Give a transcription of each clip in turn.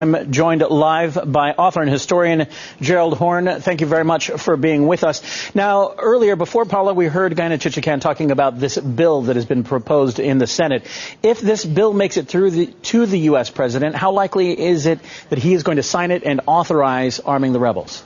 I'm joined live by author and historian Gerald Horne. Thank you very much for being with us. Now, earlier, before Paula, we heard Johnny Achi talking about this bill that has been proposed in the Senate. If this bill makes it through to the U.S. president, how likely is it that he is going to sign it and authorize arming the rebels?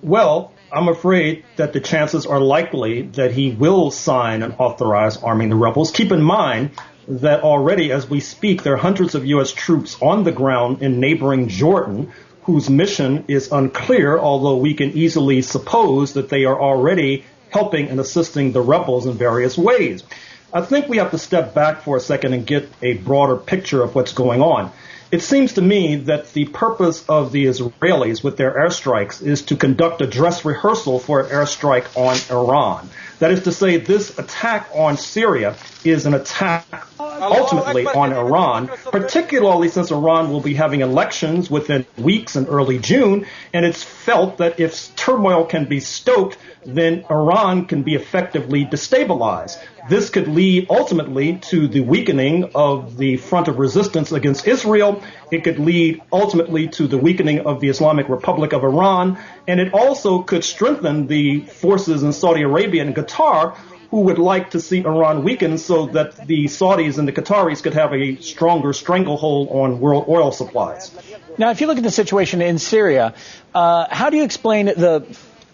Well, I'm afraid that the chances are likely that he will sign and authorize arming the rebels. Keep in mind that already as we speak, there are hundreds of U.S. troops on the ground in neighboring Jordan whose mission is unclear, although we can easily suppose that they are already helping and assisting the rebels in various ways. I think we have to step back for a second and get a broader picture of what's going on. It seems to me that the purpose of the Israelis with their airstrikes is to conduct a dress rehearsal for an airstrike on Iran. That is to say, this attack on Syria is an attack ultimately on Iran, particularly since Iran will be having elections within weeks in early June, and it's felt that if turmoil can be stoked, then Iran can be effectively destabilized. This could lead ultimately to the weakening of the front of resistance against Israel. It could lead ultimately to the weakening of the Islamic Republic of Iran, and it also could strengthen the forces in Saudi Arabia and Qatar, who would like to see Iran weaken so that the Saudis and the Qataris could have a stronger stranglehold on world oil supplies. Now, if you look at the situation in Syria, how do you explain the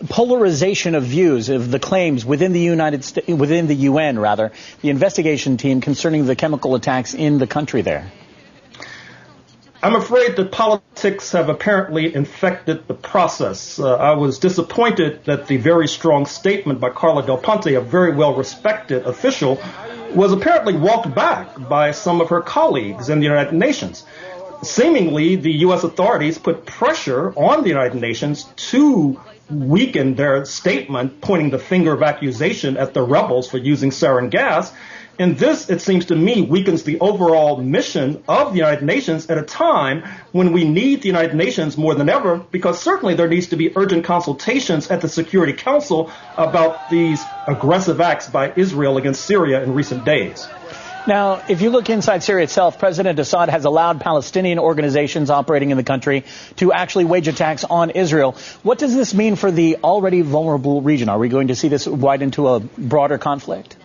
polarization of views of the claims within the within the UN, the investigation team concerning the chemical attacks in the country there? I'm afraid that politics have apparently infected the process. I was disappointed that the very strong statement by Carla Del Ponte, a very well-respected official, was apparently walked back by some of her colleagues in the United Nations. Seemingly, the U.S. authorities put pressure on the United Nations to weaken their statement, pointing the finger of accusation at the rebels for using sarin gas. And this, it seems to me, weakens the overall mission of the United Nations at a time when we need the United Nations more than ever, because certainly there needs to be urgent consultations at the Security Council about these aggressive acts by Israel against Syria in recent days. Now, if you look inside Syria itself, President Assad has allowed Palestinian organizations operating in the country to actually wage attacks on Israel. What does this mean for the already vulnerable region? Are we going to see this widen to a broader conflict?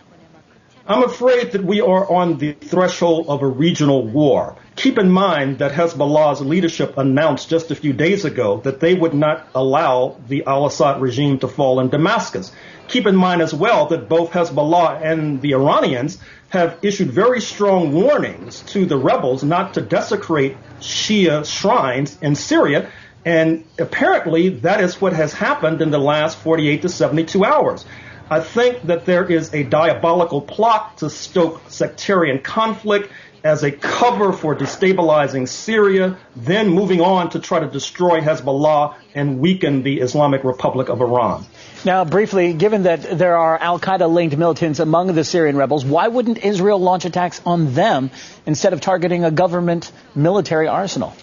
I'm afraid that we are on the threshold of a regional war. Keep in mind that Hezbollah's leadership announced just a few days ago that they would not allow the al-Assad regime to fall in Damascus. Keep in mind as well that both Hezbollah and the Iranians have issued very strong warnings to the rebels not to desecrate Shia shrines in Syria. And apparently that is what has happened in the last 48 to 72 hours. I think that there is a diabolical plot to stoke sectarian conflict as a cover for destabilizing Syria, then moving on to try to destroy Hezbollah and weaken the Islamic Republic of Iran. Now, briefly, given that there are Al-Qaeda-linked militants among the Syrian rebels, why wouldn't Israel launch attacks on them instead of targeting a government military arsenal?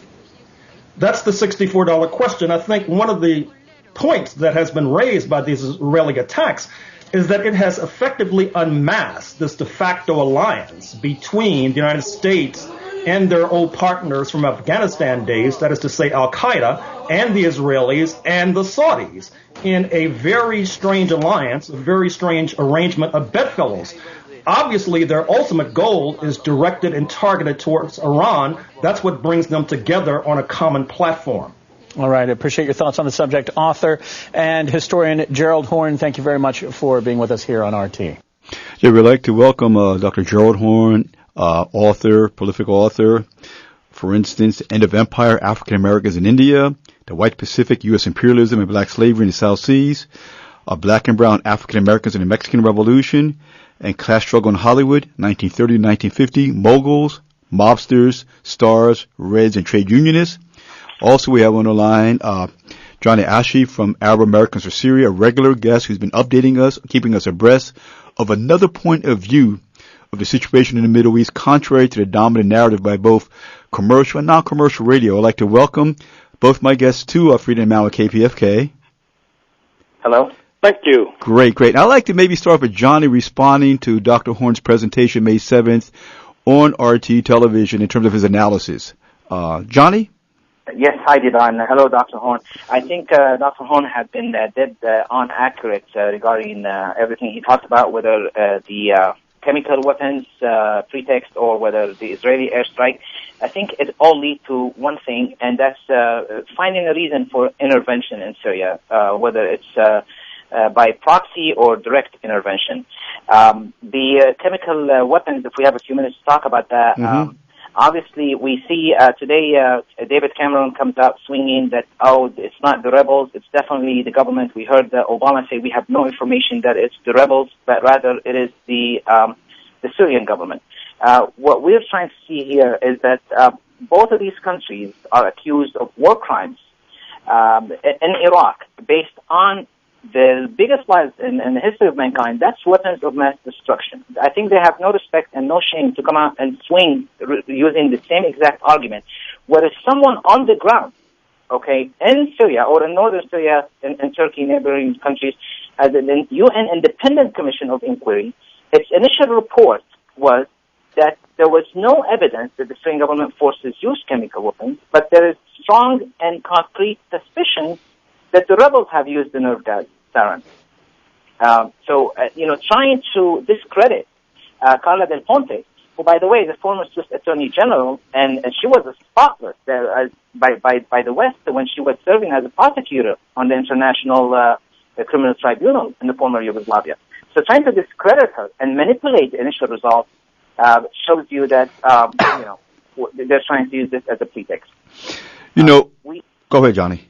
That's the $64 question. I think one of the points that has been raised by these Israeli attacks is that it has effectively unmasked this de facto alliance between the United States and their old partners from Afghanistan days, that is to say Al-Qaeda and the Israelis and the Saudis, in a very strange alliance, a very strange arrangement of bedfellows. Obviously, their ultimate goal is directed and targeted towards Iran. That's what brings them together on a common platform. All right. I appreciate your thoughts on the subject. Author and historian Gerald Horne, thank you very much for being with us here on RT. Yeah, we'd like to welcome Dr. Gerald Horne, author, prolific author. For instance, End of Empire, African Americans in India, The White Pacific, U.S. Imperialism and Black Slavery in the South Seas, Black and Brown African Americans in the Mexican Revolution, and Class Struggle in Hollywood, 1930 to 1950, Moguls, Mobsters, Stars, Reds, and Trade Unionists. Also, we have on the line Johnny Achi from Arab Americans for Syria, a regular guest who's been updating us, keeping us abreast of another point of view of the situation in the Middle East, contrary to the dominant narrative by both commercial and non-commercial radio. I'd like to welcome both my guests to Freedom Now at KPFK. Hello. Thank you. Great. I'd like to maybe start with Johnny responding to Dr. Horne's presentation May 7th on RT television in terms of his analysis. Johnny? Yes, hi, Divan. Hello, Dr. Horne. I think Dr. Horne had been dead on accurate regarding everything he talked about, whether the chemical weapons pretext or whether the Israeli airstrike. I think it all leads to one thing, and that's finding a reason for intervention in Syria, whether it's by proxy or direct intervention. The chemical weapons, if we have a few minutes to talk about that, obviously we see today David Cameron comes out swinging that, it's not the rebels, it's definitely the government. We heard Obama say we have no information that it's the rebels, but rather it is the Syrian government. What we're trying to see here is that both of these countries are accused of war crimes in Iraq based on the biggest lies in the history of mankind. That's weapons of mass destruction. I think they have no respect and no shame to come out and swing using the same exact argument. Whereas someone on the ground, in Syria or in northern Syria, in Turkey, neighboring countries, as the UN Independent Commission of Inquiry, its initial report was that there was no evidence that the Syrian government forces used chemical weapons, but there is strong and concrete suspicion that the rebels have used the nerve gas sarin. Trying to discredit Carla Del Ponte, who, by the way, is a former Swiss Attorney General, and she was a spotless by the West when she was serving as a prosecutor on the International Criminal Tribunal in the former Yugoslavia. So trying to discredit her and manipulate the initial results shows you that, they're trying to use this as a pretext. Go ahead, Johnny.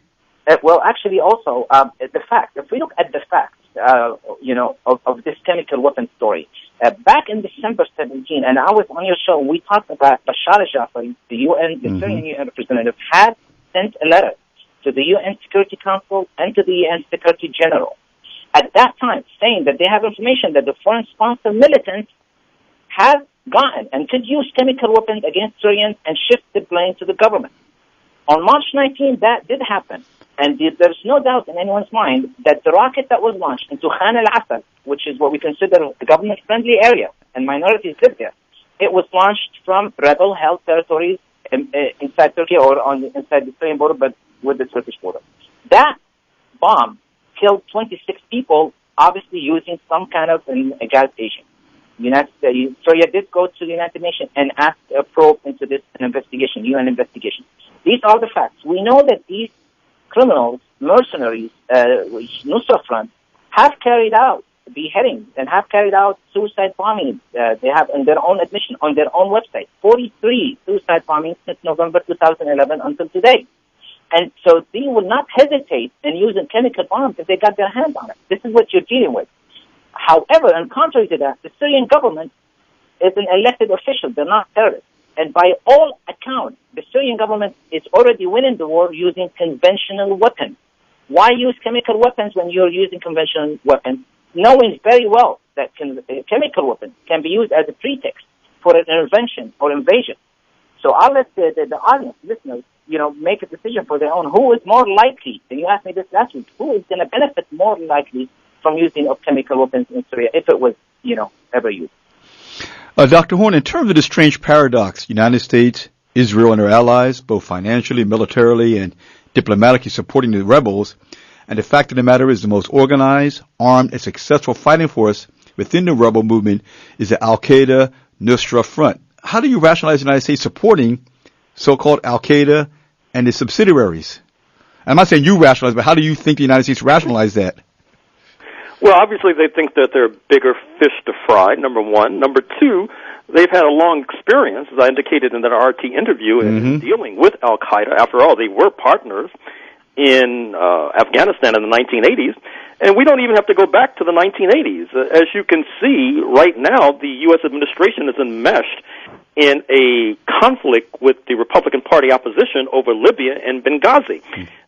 Well, actually, also, the fact, if we look at the facts, of this chemical weapon story, back in December 17, and I was on your show, we talked about Bashar al-Jafari, the Syrian UN representative, had sent a letter to the UN Security Council and to the UN Secretary General at that time saying that they have information that the foreign sponsor militants have gotten and could use chemical weapons against Syrians and shift the blame to the government. On March 19, that did happen. And there's no doubt in anyone's mind that the rocket that was launched into Khan al-Assad, which is what we consider the government-friendly area, and minorities live there, it was launched from rebel-held territories inside Turkey or inside the Syrian border, but with the Turkish border. That bomb killed 26 people, obviously using some kind of a gas station. Syria did go to the United Nations and ask a probe into this, an investigation, UN investigation. These are the facts. We know that these criminals, mercenaries, Nusra Front, have carried out beheadings and have carried out suicide bombings. They have, in their own admission, on their own website, 43 suicide bombings since November 2011 until today. And so they will not hesitate in using chemical bombs if they got their hands on it. This is what you're dealing with. However, and contrary to that, the Syrian government is an elected official. They're not terrorists. And by all accounts, the Syrian government is already winning the war using conventional weapons. Why use chemical weapons when you're using conventional weapons, knowing very well that chemical weapons can be used as a pretext for an intervention or invasion? So I'll let the audience, listeners, make a decision for their own. Who is more likely, and you asked me this last week, who is going to benefit more likely from using of chemical weapons in Syria if it was, ever used? Dr. Horne, in terms of this strange paradox, United States, Israel, and their allies, both financially, militarily, and diplomatically supporting the rebels, and the fact of the matter is the most organized, armed, and successful fighting force within the rebel movement is the Al-Qaeda Nusra Front. How do you rationalize the United States supporting so-called Al-Qaeda and its subsidiaries? I'm not saying you rationalize, but how do you think the United States rationalize that? Well, obviously they think that they're bigger fish to fry, number one. Number two, they've had a long experience, as I indicated in that RT interview, in dealing with Al-Qaeda. After all, they were partners in Afghanistan in the 1980s, and we don't even have to go back to the 1980s. As you can see, right now, the U.S. administration is enmeshed in a conflict with the Republican Party opposition over Libya and Benghazi.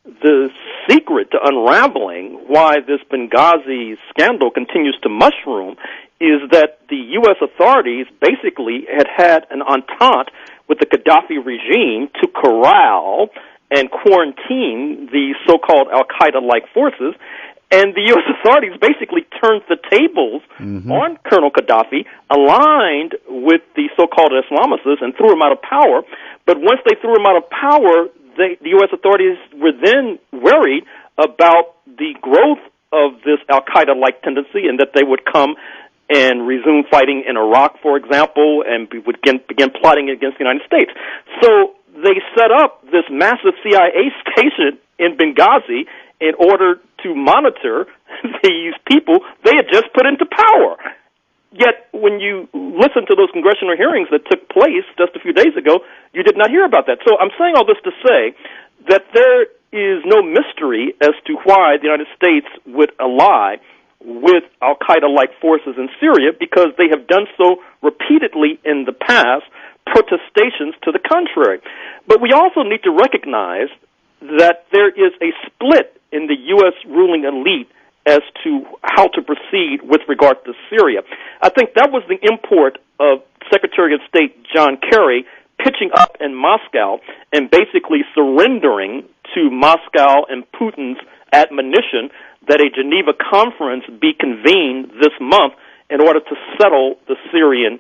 The secret to unraveling why this Benghazi scandal continues to mushroom is that the U.S. authorities basically had an entente with the Gaddafi regime to corral and quarantine the so-called Al-Qaeda-like forces, And the U.S. authorities basically turned the tables on Colonel Gaddafi, aligned with the so-called Islamicists, and threw him out of power. But once they threw him out of power, the U.S. authorities were then worried about the growth of this Al-Qaeda-like tendency, and that they would come and resume fighting in Iraq, for example, and would begin plotting against the United States. So they set up this massive CIA station in Benghazi in order to monitor these people they had just put into power. Yet, when you listen to those congressional hearings that took place just a few days ago, you did not hear about that. So I'm saying all this to say that there is no mystery as to why the United States would ally with Al-Qaeda-like forces in Syria, because they have done so repeatedly in the past, protestations to the contrary. But we also need to recognize that there is a split in the U.S. ruling elite as to how to proceed with regard to Syria. I think that was the import of Secretary of State John Kerry pitching up in Moscow and basically surrendering to Moscow and Putin's admonition that a Geneva conference be convened this month in order to settle the Syrian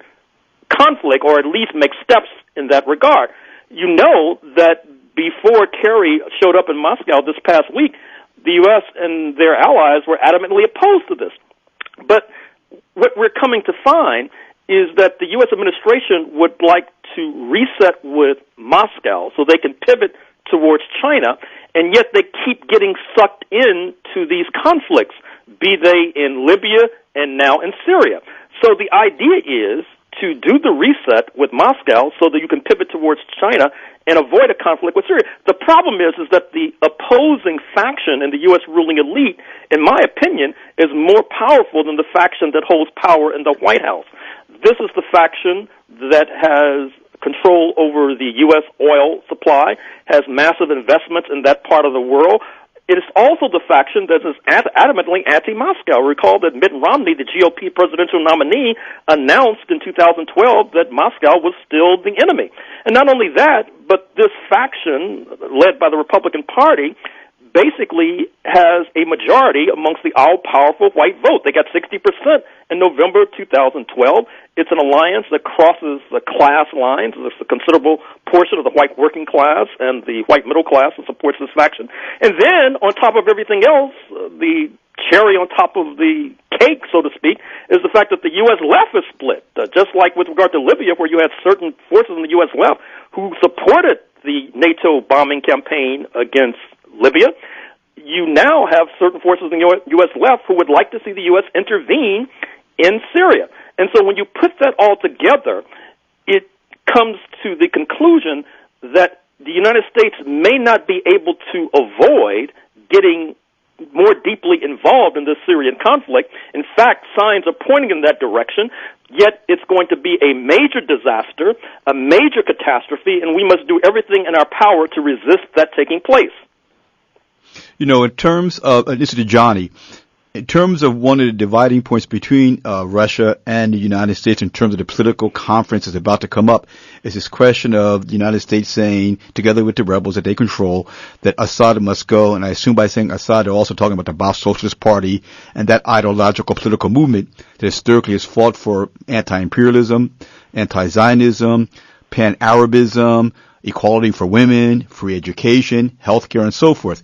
conflict, or at least make steps in that regard. You know that before Kerry showed up in Moscow this past week, the U.S. and their allies were adamantly opposed to this. But what we're coming to find is that the U.S. administration would like to reset with Moscow so they can pivot towards China, and yet they keep getting sucked into these conflicts, be they in Libya and now in Syria. So the idea is to do the reset with Moscow so that you can pivot towards China and avoid a conflict with Syria. The problem is that the opposing faction in the U.S. ruling elite, in my opinion, is more powerful than the faction that holds power in the White House. This is the faction that has control over the U.S. oil supply, has massive investments in that part of the world. It is also the faction that is adamantly anti-Moscow. Recall that Mitt Romney, the GOP presidential nominee, announced in 2012 that Moscow was still the enemy. And not only that, but this faction, led by the Republican Party, basically has a majority amongst the all-powerful white vote. They got 60% in November 2012. It's an alliance that crosses the class lines. There's a considerable portion of the white working class and the white middle class that supports this faction. And then, on top of everything else, the cherry on top of the cake, so to speak, is the fact that the U.S. left is split. Just like with regard to Libya, where you had certain forces in the U.S. left who supported the NATO bombing campaign against Libya, you now have certain forces in the U.S. left who would like to see the U.S. intervene in Syria. And so when you put that all together, it comes to the conclusion that the United States may not be able to avoid getting more deeply involved in the Syrian conflict. In fact, signs are pointing in that direction, yet it's going to be a major disaster, a major catastrophe, and we must do everything in our power to resist that taking place. You know, in terms of, this is to Johnny, in terms of one of the dividing points between Russia and the United States in terms of the political conference that's about to come up is this question of the United States saying, together with the rebels that they control, that Assad must go. And I assume by saying Assad, they're also talking about the Ba'ath Socialist Party and that ideological political movement that historically has fought for anti-imperialism, anti-Zionism, pan-Arabism, equality for women, free education, healthcare, and so forth.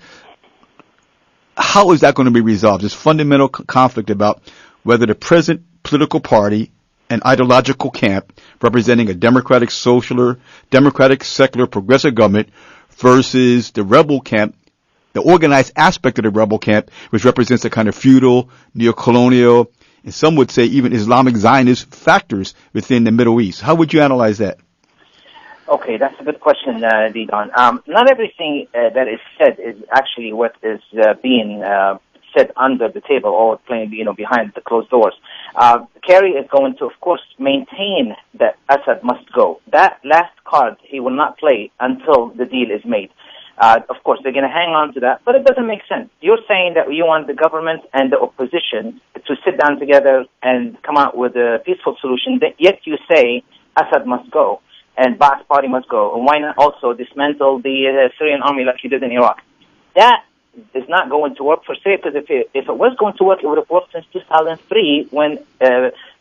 How is that going to be resolved? This fundamental conflict about whether the present political party and ideological camp representing a democratic, secular, progressive government versus the rebel camp, the organized aspect of the rebel camp, which represents a kind of feudal, neocolonial, and some would say even Islamic Zionist factors within the Middle East. How would you analyze that? Okay, that's a good question, Didon. Not everything that is said is actually what is being said under the table or playing, behind the closed doors. Kerry is going to, of course, maintain that Assad must go. That last card he will not play until the deal is made. Of course, they're going to hang on to that, but it doesn't make sense. You're saying that you want the government and the opposition to sit down together and come out with a peaceful solution, yet you say Assad must go and Ba'ath Party must go. And why not also dismantle the Syrian army like you did in Iraq? That is not going to work for Syria, because if it was going to work, it would have worked since 2003 when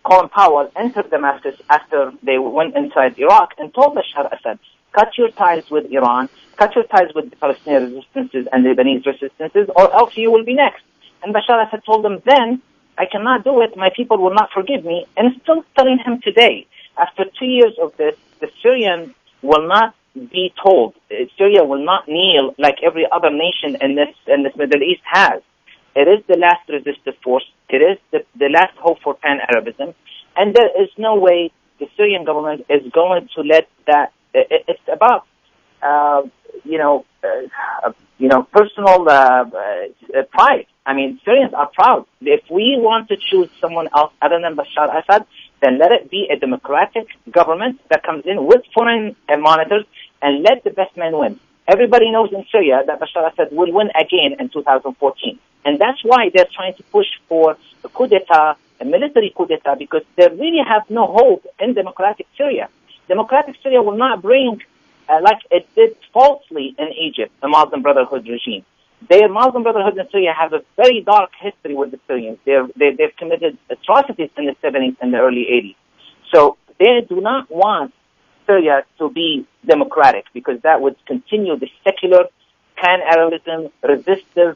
Colin Powell entered Damascus after they went inside Iraq and told Bashar al-Assad, cut your ties with Iran, cut your ties with the Palestinian resistances and the Lebanese resistances, or else you will be next. And Bashar al-Assad told them then, I cannot do it, my people will not forgive me, and still telling him today, after 2 years of this, the Syrian will not be told. Syria will not kneel like every other nation in this Middle East has. It is the last resistive force. It is the last hope for pan-Arabism. And there is no way the Syrian government is going to let that. It's about, personal pride. I mean, Syrians are proud. If we want to choose someone else other than Bashar al-Assad, then let it be a democratic government that comes in with foreign monitors and let the best man win. Everybody knows in Syria that Bashar al-Assad will win again in 2014. And that's why they're trying to push for a coup d'etat, a military coup d'etat, because they really have no hope in democratic Syria. Democratic Syria will not bring, like it did falsely in Egypt, a Muslim Brotherhood regime. Their Muslim Brotherhood in Syria has a very dark history with the Syrians. They've committed atrocities in the 70s and the early 80s. So they do not want Syria to be democratic, because that would continue the secular, pan-Arabism, resistive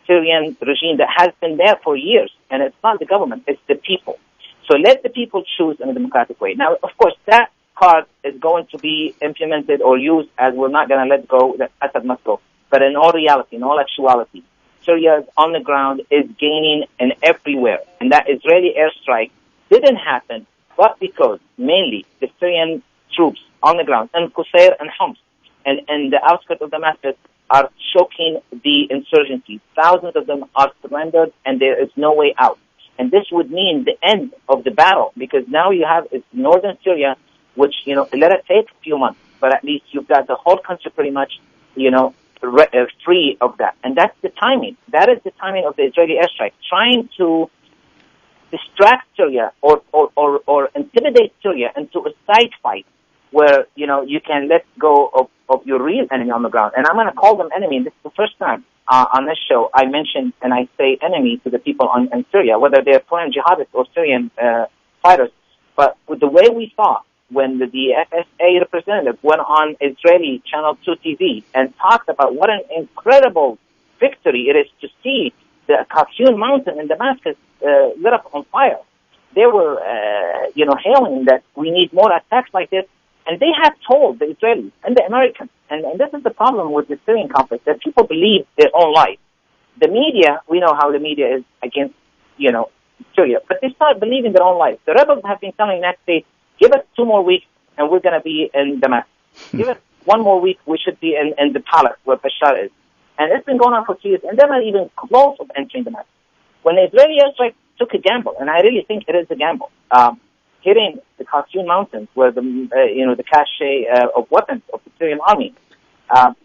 Syrian regime that has been there for years. And it's not the government, it's the people. So let the people choose in a democratic way. Now, of course, that card is going to be implemented or used as we're not going to let go, that Assad must go. But in all reality, in all actuality, Syria on the ground is gaining in everywhere. And that Israeli airstrike didn't happen, but because mainly the Syrian troops on the ground in Qusayr and Homs and the outskirts of Damascus are choking the insurgency. Thousands of them are surrendered, and there is no way out. And this would mean the end of the battle, because now you have northern Syria, which, let it take a few months, but at least you've got the whole country pretty much, free of that. And that's the timing. That is the timing of the Israeli airstrike, trying to distract Syria or intimidate Syria into a side fight where, you can let go of your real enemy on the ground. And I'm going to call them enemy. And this is the first time on this show I mention and I say enemy to the people in Syria, whether they're foreign jihadists or Syrian fighters. But with the way we saw when the FSA representative went on Israeli Channel 2 TV and talked about what an incredible victory it is to see the Cartoon Mountain in Damascus lit up on fire. They were, hailing that we need more attacks like this. And they have told the Israelis and the Americans, and this is the problem with the Syrian conflict, that people believe their own lies. The media, we know how the media is against, Syria, but they start believing their own lies. The rebels have been telling the United States, give us 2 more weeks and we're going to be in Damascus. Give us 1 more week, we should be in the palace where Bashar is. And it's been going on for 2 years, and they're not even close of entering Damascus. When the Israeli airstrike took a gamble, and I really think it is a gamble, hitting the Cartoon Mountains, where the cache of weapons of the Syrian army,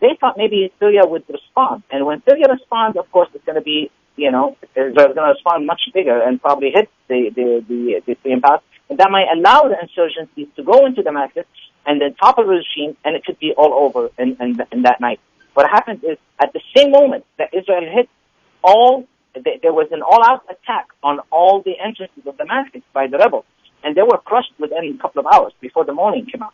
they thought maybe Syria would respond. And when Syria responds, of course, it's going to be, they're going to respond much bigger and probably hit the Syrian pass. And that might allow the insurgencies to go into Damascus and then topple the regime, and it could be all over in that night. What happened is, at the same moment that Israel hit there was an all-out attack on all the entrances of Damascus by the rebels. And they were crushed within a couple of hours before the morning came out.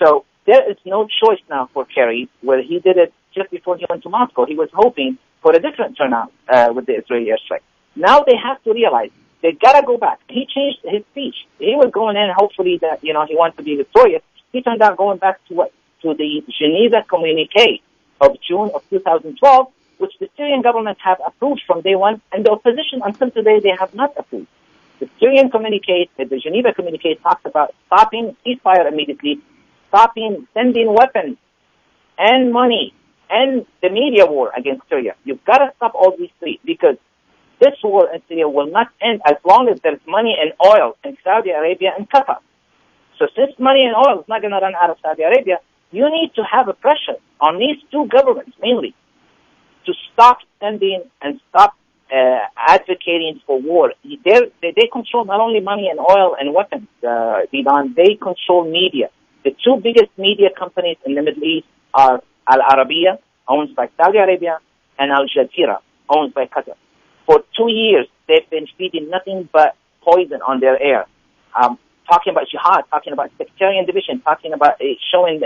So there is no choice now for Kerry, where he did it just before he went to Moscow. He was hoping for a different turnout with the Israeli airstrike. Now they have to realize they got to go back. He changed his speech. He was going in hopefully that, he wants to be victorious. He turned out going back to the Geneva Communique of June of 2012, which the Syrian government have approved from day one, and the opposition until today they have not approved. The Syrian communique, the Geneva communique, talks about stopping ceasefire immediately, stopping sending weapons and money and the media war against Syria. You've got to stop all these three, because this war in Syria will not end as long as there's money and oil in Saudi Arabia and Qatar. So since money and oil is not going to run out of Saudi Arabia, you need to have a pressure on these two governments mainly to stop sending and stop advocating for war. They control not only money and oil and weapons, they control media. The 2 biggest media companies in the Middle East are Al Arabiya, owned by Saudi Arabia, and Al Jazeera, owned by Qatar. For 2 years, they've been feeding nothing but poison on their air. Talking about jihad, talking about sectarian division, talking about showing,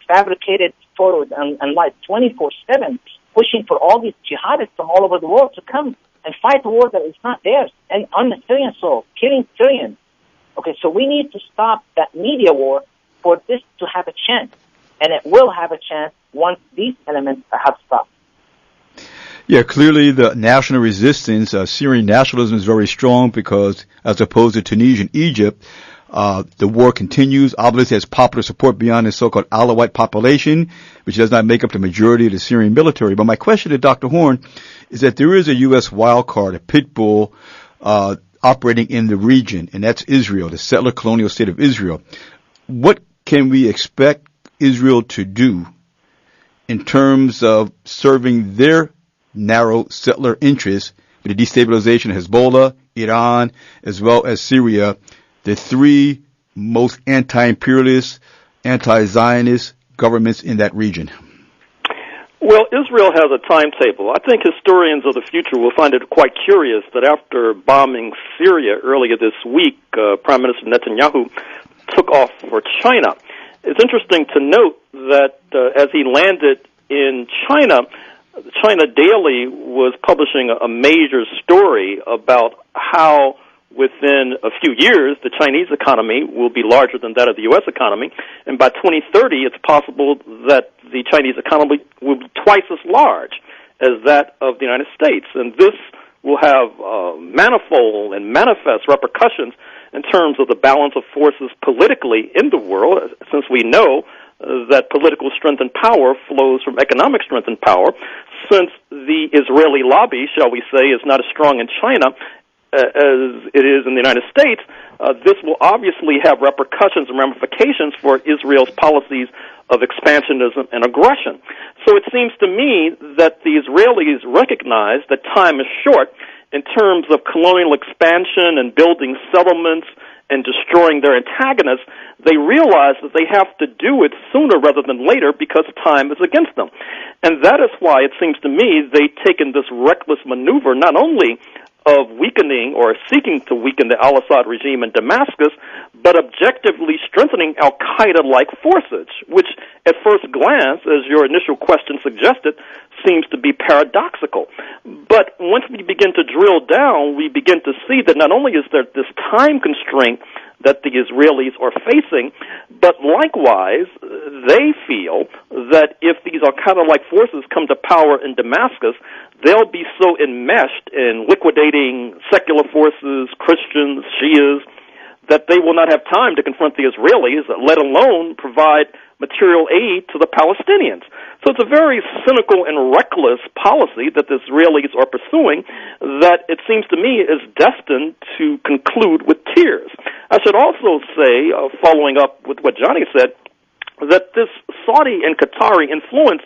fabricated photos and live 24/7, pushing for all these jihadists from all over the world to come and fight a war that is not theirs, and on the Syrian soil, killing Syrians. Okay, so we need to stop that media war for this to have a chance, and it will have a chance once these elements have stopped. Yeah, clearly the national resistance, Syrian nationalism is very strong because, as opposed to Tunisia and Egypt, the war continues. Obviously has popular support beyond the so-called Alawite population, which does not make up the majority of the Syrian military. But my question to Dr. Horne is that there is a U.S. wild card, a pit bull, operating in the region, and that's Israel, the settler colonial state of Israel. What can we expect Israel to do in terms of serving their narrow settler interests with the destabilization of Hezbollah, Iran, as well as Syria, the three most anti-imperialist, anti-Zionist governments in that region? Well, Israel has a timetable. I think historians of the future will find it quite curious that after bombing Syria earlier this week, Prime Minister Netanyahu took off for China. It's interesting to note that as he landed in China Daily was publishing a major story about how within a few years the Chinese economy will be larger than that of the U.S. economy, and by 2030 it's possible that the Chinese economy will be twice as large as that of the United States. And this will have manifold and manifest repercussions in terms of the balance of forces politically in the world, since we know that political strength and power flows from economic strength and power. Since the Israeli lobby, shall we say, is not as strong in China as it is in the United States, this will obviously have repercussions and ramifications for Israel's policies of expansionism and aggression. So it seems to me that the Israelis recognize that time is short in terms of colonial expansion and building settlements and destroying their antagonists. They realize that they have to do it sooner rather than later because time is against them. And that is why it seems to me they've taken this reckless maneuver, not only of weakening or seeking to weaken the al-Assad regime in Damascus, but objectively strengthening al-Qaeda-like forces, which at first glance, as your initial question suggested, seems to be paradoxical. But once we begin to drill down, we begin to see that not only is there this time constraint that the Israelis are facing, but likewise, they feel that if these al-Qaeda-like forces come to power in Damascus, they'll be so enmeshed in liquidating secular forces, Christians, Shias, that they will not have time to confront the Israelis, let alone provide material aid to the Palestinians. So it's a very cynical and reckless policy that the Israelis are pursuing that it seems to me is destined to conclude with tears. I should also say, following up with what Johnny said, that this Saudi and Qatari influence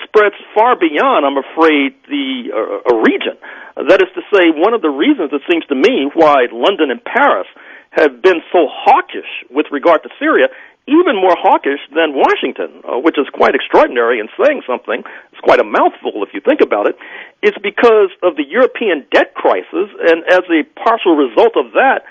spreads far beyond, I'm afraid, the region. That is to say, one of the reasons, it seems to me, why London and Paris have been so hawkish with regard to Syria, even more hawkish than Washington, which is quite extraordinary in saying something. It's quite a mouthful if you think about it. It's because of the European debt crisis, and as a partial result of that,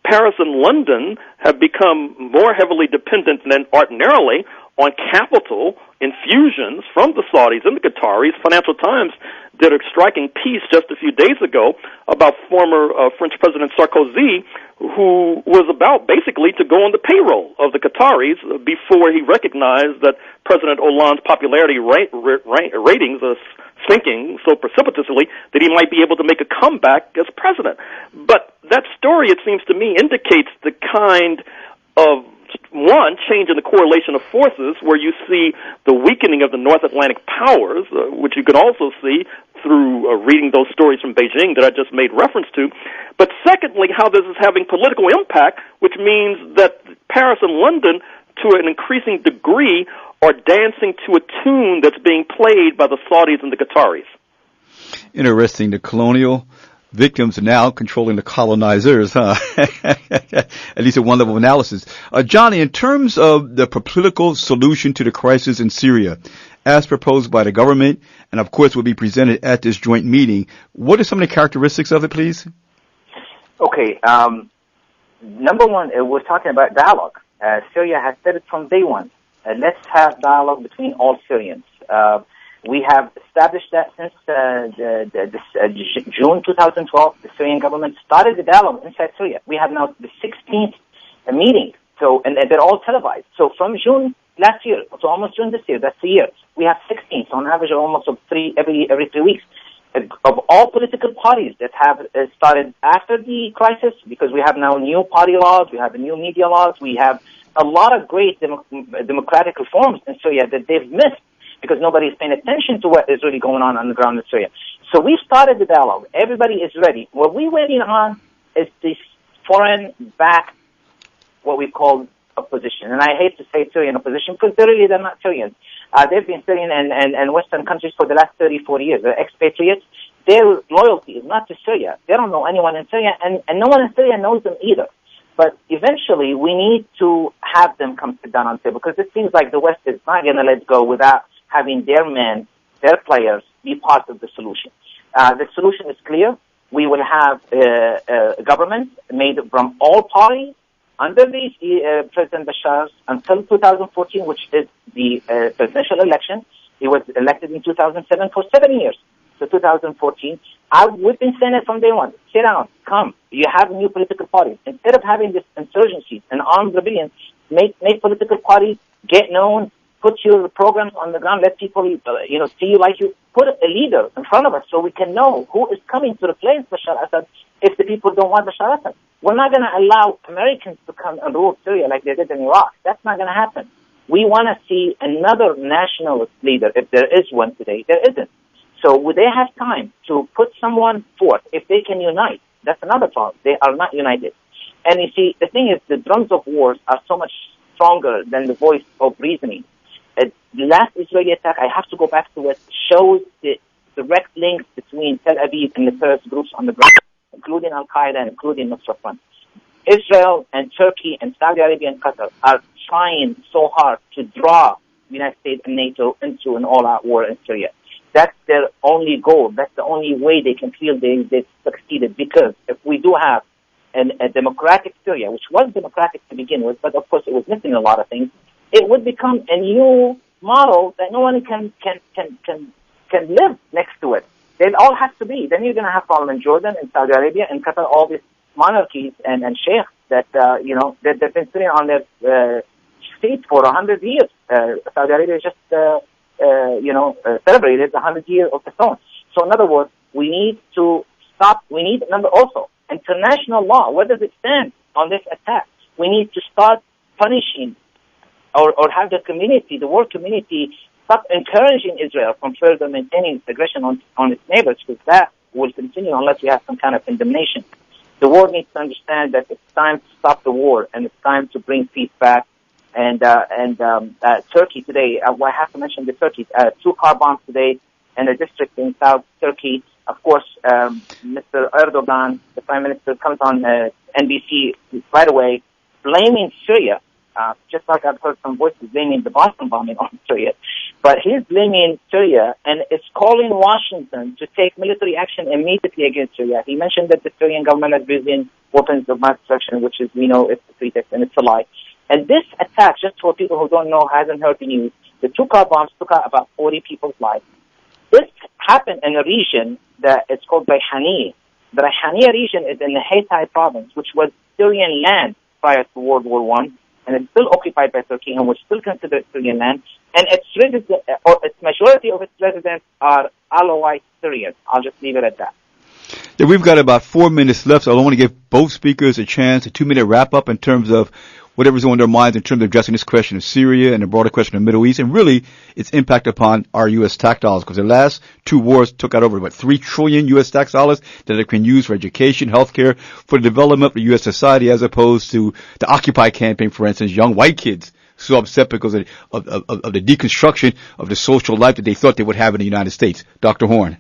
Paris and London have become more heavily dependent than ordinarily on capital infusions from the Saudis and the Qataris. Financial Times did a striking piece just a few days ago about former French President Sarkozy, who was about basically to go on the payroll of the Qataris before he recognized that President Hollande's popularity ratings are sinking so precipitously that he might be able to make a comeback as president. But that story, it seems to me, indicates the kind of change in the correlation of forces where you see the weakening of the North Atlantic powers, which you can also see through reading those stories from Beijing that I just made reference to. But secondly, how this is having political impact, which means that Paris and London, to an increasing degree, are dancing to a tune that's being played by the Saudis and the Qataris. Interesting. The colonial victims are now controlling the colonizers, huh? At least at one level of analysis. Johnny, in terms of the political solution to the crisis in Syria, as proposed by the government, and of course will be presented at this joint meeting. What are some of the characteristics of it, please? Okay. Number one, we're talking about dialogue. Syria has said it from day one. Let's have dialogue between all Syrians. We have established that since June 2012. The Syrian government started the dialogue inside Syria. We have now the 16th meeting, and they're all televised. So from June last year to almost June this year, that's a year. We have 16, so on average almost every 3 weeks. Of all political parties that have started after the crisis, because we have now new party laws, we have new media laws, we have a lot of great democratic reforms in Syria that they've missed because nobody's paying attention to what is really going on the ground in Syria. So we've started the dialogue. Everybody is ready. What we're waiting on is this foreign-backed, what we call opposition. And I hate to say Syrian opposition because they're not Syrians. They've been Syrian and Western countries for the last 30, 40 years. They're expatriates. Their loyalty is not to Syria. They don't know anyone in Syria, and no one in Syria knows them either. But eventually, we need to have them come sit down on the table because it seems like the West is not going to let go without having their men, their players, be part of the solution. The solution is clear. We will have a government made from all parties under the President Bashar's until 2014, which is the presidential election. He was elected in 2007 for 7 years. So 2014, we've been saying it from day one. Sit down, come. You have new political parties. Instead of having this insurgencies and armed rebellion, make political parties, get known, put your programs on the ground, let people, see you like you. Put a leader in front of us so we can know who is coming to replace Bashar Assad if the people don't want Bashar Assad. We're not going to allow Americans to come and rule Syria like they did in Iraq. That's not going to happen. We want to see another nationalist leader. If there is one today, there isn't. So would they have time to put someone forth if they can unite? That's another problem. They are not united. And you see, the thing is, the drums of wars are so much stronger than the voice of reasoning. The last Israeli attack, I have to go back to it, shows the direct links between Tel Aviv and the terrorist groups on the ground, including Al-Qaeda and including Nusra Front. Israel and Turkey and Saudi Arabia and Qatar are trying so hard to draw the United States and NATO into an all-out war in Syria. That's their only goal. That's the only way they can feel they succeeded. Because if we do have a democratic Syria, which was democratic to begin with, but of course it was missing a lot of things, it would become a new model that no one can live next to it. They'd all have to be. Then you're going to have problem in Jordan and Saudi Arabia and Qatar, all these monarchies and sheikhs that they've been sitting on their seats for 100 years. Saudi Arabia just celebrated the 100 years of the throne. So in other words, we need to stop. We need also international law. Where does it stand on this attack? We need to start punishing or have the world community stop encouraging Israel from further maintaining aggression on its neighbors, because that will continue unless we have some kind of condemnation. The world needs to understand that it's time to stop the war and it's time to bring peace back. And Turkey today, I have to mention the Turkey, 2 car bombs today in a district in South Turkey. Of course, Mr. Erdogan, the Prime Minister, comes on NBC right away blaming Syria. Just like I've heard some voices blaming the Boston bombing on Syria. But he's blaming Syria and is calling Washington to take military action immediately against Syria. He mentioned that the Syrian government is using weapons of mass destruction, which is, it's a pretext and it's a lie. And this attack, just for people who don't know, hasn't heard the news, the 2 car bombs took out about 40 people's lives. This happened in a region that it's called Rayhaniyeh. The Rayhaniyeh region is in the Hatay province, which was Syrian land prior to World War I. And it's still occupied by Turkey and was still considered Syrian land. And its majority of its residents are Alawite Syrians. I'll just leave it at that. Yeah, we've got about 4 minutes left, so I want to give both speakers a chance, a 2-minute wrap-up in terms of whatever's on their minds in terms of addressing this question of Syria and the broader question of the Middle East, and really its impact upon our U.S. tax dollars, because the last 2 wars took out over, $3 trillion U.S. tax dollars that have been used for education, healthcare, for the development of U.S. society, as opposed to the Occupy campaign, for instance, young white kids so upset because of the deconstruction of the social life that they thought they would have in the United States. Dr. Horne.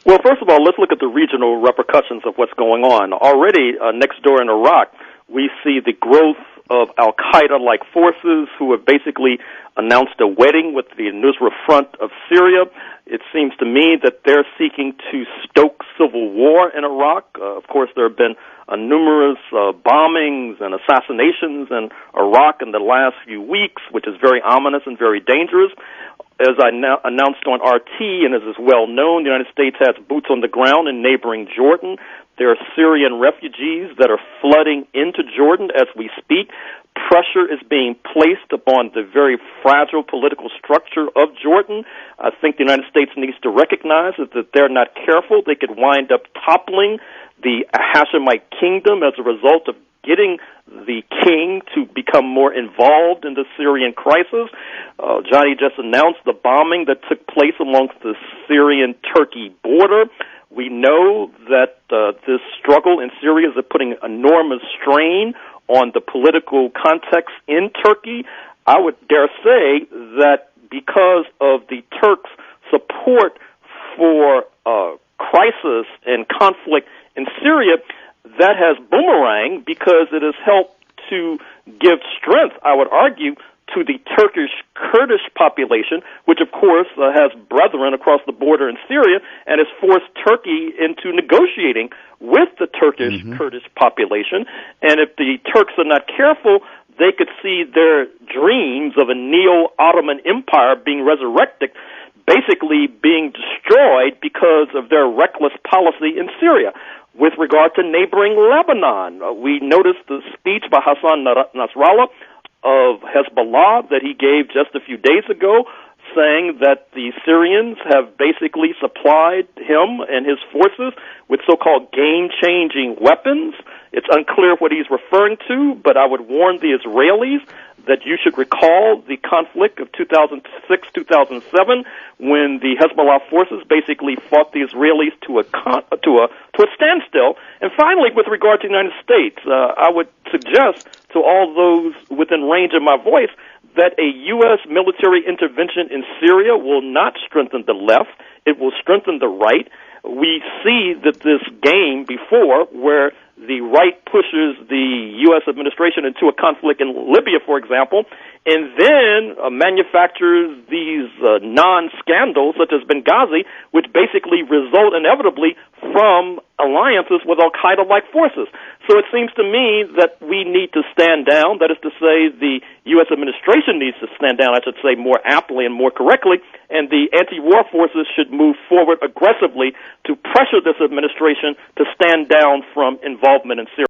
Well, first of all, let's look at the regional repercussions of what's going on. Already next door in Iraq, we see the growth of Al-Qaeda-like forces who have basically announced a wedding with the Nusra Front of Syria. It seems to me that they're seeking to stoke civil war in Iraq. Of course, there have been numerous bombings and assassinations in Iraq in the last few weeks, which is very ominous and very dangerous. As I announced on RT, and as is well known, the United States has boots on the ground in neighboring Jordan. There are Syrian refugees that are flooding into Jordan as we speak. Pressure is being placed upon the very fragile political structure of Jordan. I think the United States needs to recognize that if they're not careful, they could wind up toppling the Hashemite kingdom as a result of getting the king to become more involved in the Syrian crisis. Johnny just announced the bombing that took place along the Syrian-Turkey border. We know that this struggle in Syria is putting enormous strain on the political context in Turkey. I would dare say that because of the Turks' support for crisis and conflict in Syria, that has boomeranged because it has helped to give strength, I would argue, to the Turkish Kurdish population, which of course has brethren across the border in Syria, and has forced Turkey into negotiating with the Turkish Kurdish population. And if the Turks are not careful, they could see their dreams of a neo-Ottoman empire being resurrected, basically being destroyed because of their reckless policy in Syria. With regard to neighboring Lebanon, we noticed the speech by Hassan Nasrallah of Hezbollah that he gave just a few days ago, saying that the Syrians have basically supplied him and his forces with so-called game-changing weapons. It's unclear what he's referring to, but I would warn the Israelis that you should recall the conflict of 2006-2007 when the Hezbollah forces basically fought the Israelis to a standstill. And finally, with regard to the United States, I would suggest to all those within range of my voice that a U.S. military intervention in Syria will not strengthen the left. It will strengthen the right. We see that this game before where the right pushes the U.S. administration into a conflict in Libya, for example, and then manufactures these non-scandals such as Benghazi, which basically result inevitably from alliances with Al-Qaeda-like forces. So it seems to me that we need to stand down. That is to say, the U.S. administration needs to stand down, I should say, more aptly and more correctly, and the anti-war forces should move forward aggressively to pressure this administration to stand down from involvement in Syria.